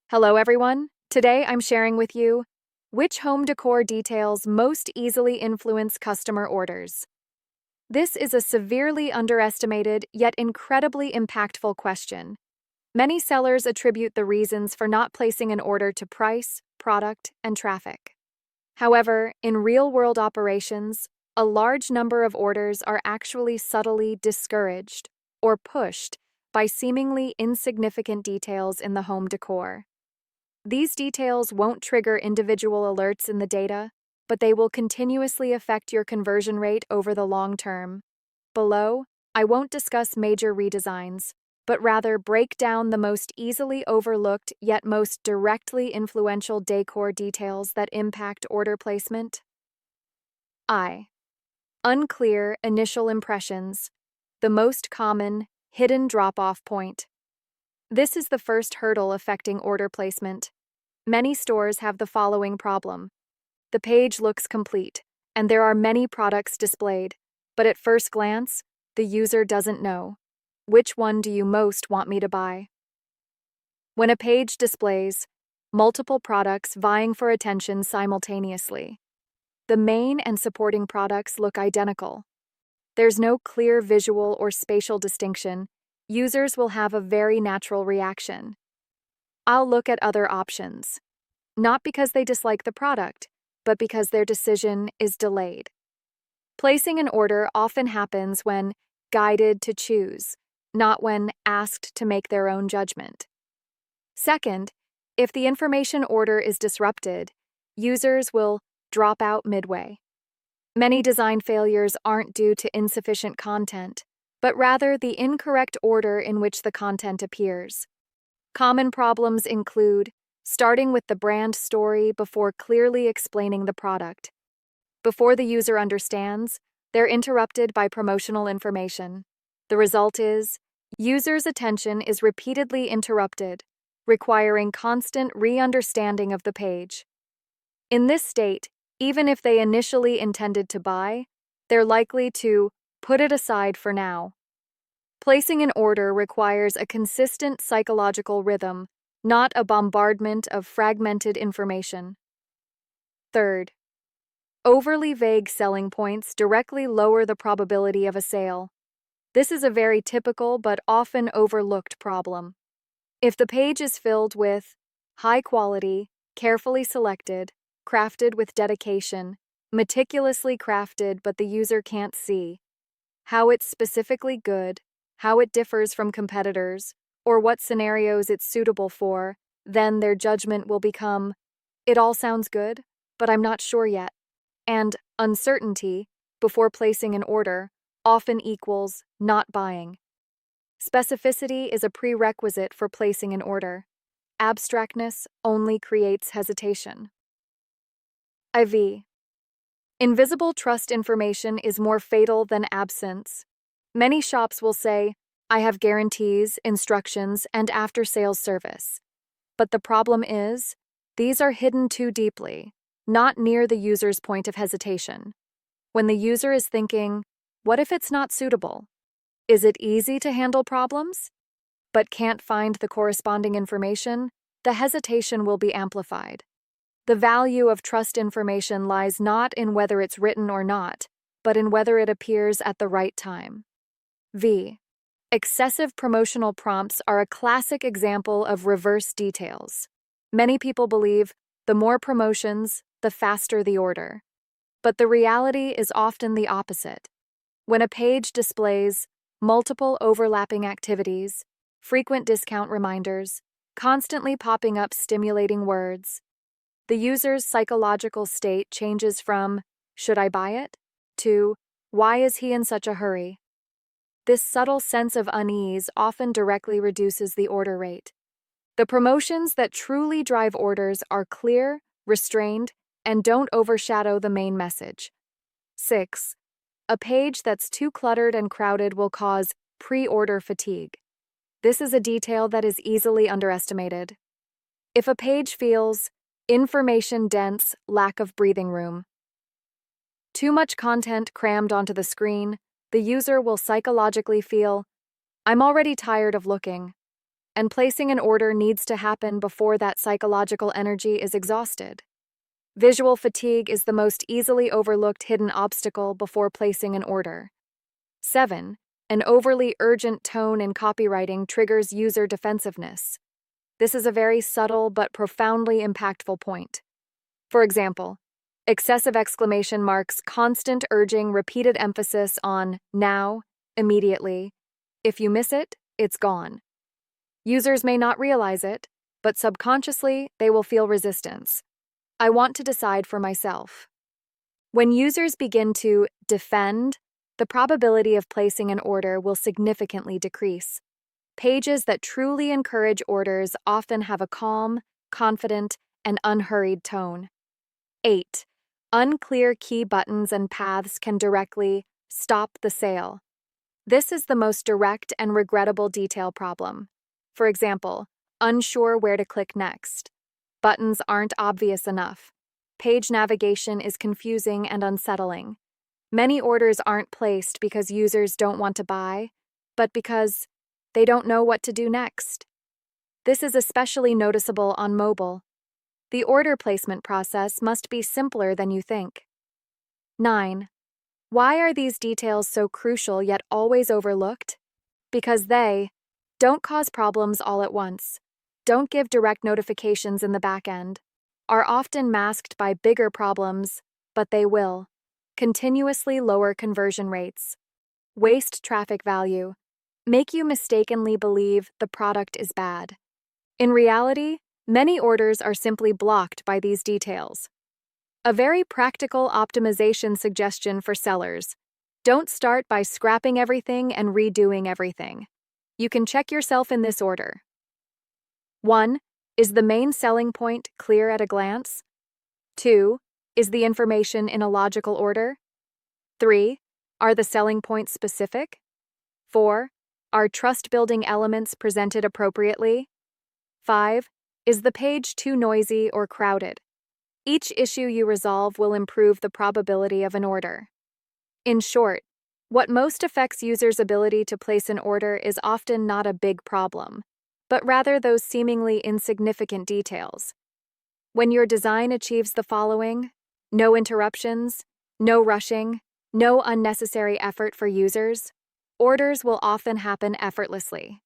Hello everyone, today I'm sharing with you which home decor details most easily influence customer orders. This is a severely underestimated yet incredibly impactful question. Many sellers attribute the reasons for not placing an order to price, product, and traffic. However, in real-world operations, a large number of orders are actually subtly discouraged or pushed by seemingly insignificant details in the home decor. These details won't trigger individual alerts in the data, but they will continuously affect your conversion rate over the long term. Below, I won't discuss major redesigns, but rather break down the most easily overlooked yet most directly influential decor details that impact order placement. Unclear initial impressions, the most common hidden drop-off point. This is the first hurdle affecting order placement. Many stores have the following problem. The page looks complete, and there are many products displayed, but at first glance, the user doesn't know. Which one do you most want me to buy? When a page displays multiple products vying for attention simultaneously, the main and supporting products look identical. There's no clear visual or spatial distinction. Users will have a very natural reaction. I'll look at other options, not because they dislike the product, but because their decision is delayed. Placing an order often happens when guided to choose, not when asked to make their own judgment. Second, if the information order is disrupted, users will drop out midway. Many design failures aren't due to insufficient content, but rather the incorrect order in which the content appears. Common problems include starting with the brand story before clearly explaining the product. Before the user understands, they're interrupted by promotional information. The result is, users' attention is repeatedly interrupted, requiring constant re-understanding of the page. In this state, even if they initially intended to buy, they're likely to put it aside for now. Placing an order requires a consistent psychological rhythm, not a bombardment of fragmented information. Third, overly vague selling points directly lower the probability of a sale. This is a very typical but often overlooked problem. If the page is filled with high quality, carefully selected, crafted with dedication, meticulously crafted but the user can't see how it's specifically good, how it differs from competitors, or what scenarios it's suitable for, then their judgment will become, it all sounds good, but I'm not sure yet. And uncertainty, before placing an order, often equals not buying. Specificity is a prerequisite for placing an order. Abstractness only creates hesitation. Invisible trust information is more fatal than absence. Many shops will say, I have guarantees, instructions, and after-sales service. But the problem is, these are hidden too deeply, not near the user's point of hesitation. When the user is thinking, what if it's not suitable? Is it easy to handle problems? But can't find the corresponding information, the hesitation will be amplified. The value of trust information lies not in whether it's written or not, but in whether it appears at the right time. Excessive promotional prompts are a classic example of reverse details. Many people believe the more promotions, the faster the order. But the reality is often the opposite. When a page displays multiple overlapping activities, frequent discount reminders, constantly popping up stimulating words, the user's psychological state changes from, should I buy it? To, why is he in such a hurry? This subtle sense of unease often directly reduces the order rate. The promotions that truly drive orders are clear, restrained, and don't overshadow the main message. 6. A page that's too cluttered and crowded will cause pre-order fatigue. This is a detail that is easily underestimated. If a page feels information-dense, lack of breathing room, too much content crammed onto the screen, the user will psychologically feel, I'm already tired of looking. and placing an order needs to happen before that psychological energy is exhausted. Visual fatigue is the most easily overlooked hidden obstacle before placing an order. 7. An overly urgent tone in copywriting triggers user defensiveness. This is a very subtle but profoundly impactful point. For example, excessive exclamation marks, constant urging, repeated emphasis on now, immediately. If you miss it, it's gone. Users may not realize it, but subconsciously they will feel resistance. I want to decide for myself. When users begin to defend, the probability of placing an order will significantly decrease. Pages that truly encourage orders often have a calm, confident, and unhurried tone. 8. Unclear key buttons and paths can directly stop the sale. This is the most direct and regrettable detail problem. For example, unsure where to click next. Buttons aren't obvious enough. Page navigation is confusing and unsettling. Many orders aren't placed because users don't want to buy, but because they don't know what to do next. This is especially noticeable on mobile. The order placement process must be simpler than you think. 9. Why are these details so crucial yet always overlooked? Because they don't cause problems all at once, don't give direct notifications in the back end, are often masked by bigger problems, but they will continuously lower conversion rates, waste traffic value, make you mistakenly believe the product is bad. In reality, many orders are simply blocked by these details. A very practical optimization suggestion for sellers: don't start by scrapping everything and redoing everything. You can check yourself in this order. 1. Is the main selling point clear at a glance? 2. Is the information in a logical order? 3. Are the selling points specific? 4. Are trust-building elements presented appropriately? 5. Is the page too noisy or crowded? Each issue you resolve will improve the probability of an order. In short, what most affects users' ability to place an order is often not a big problem, but rather those seemingly insignificant details. When your design achieves the following: no interruptions, no rushing, no unnecessary effort for users, orders will often happen effortlessly.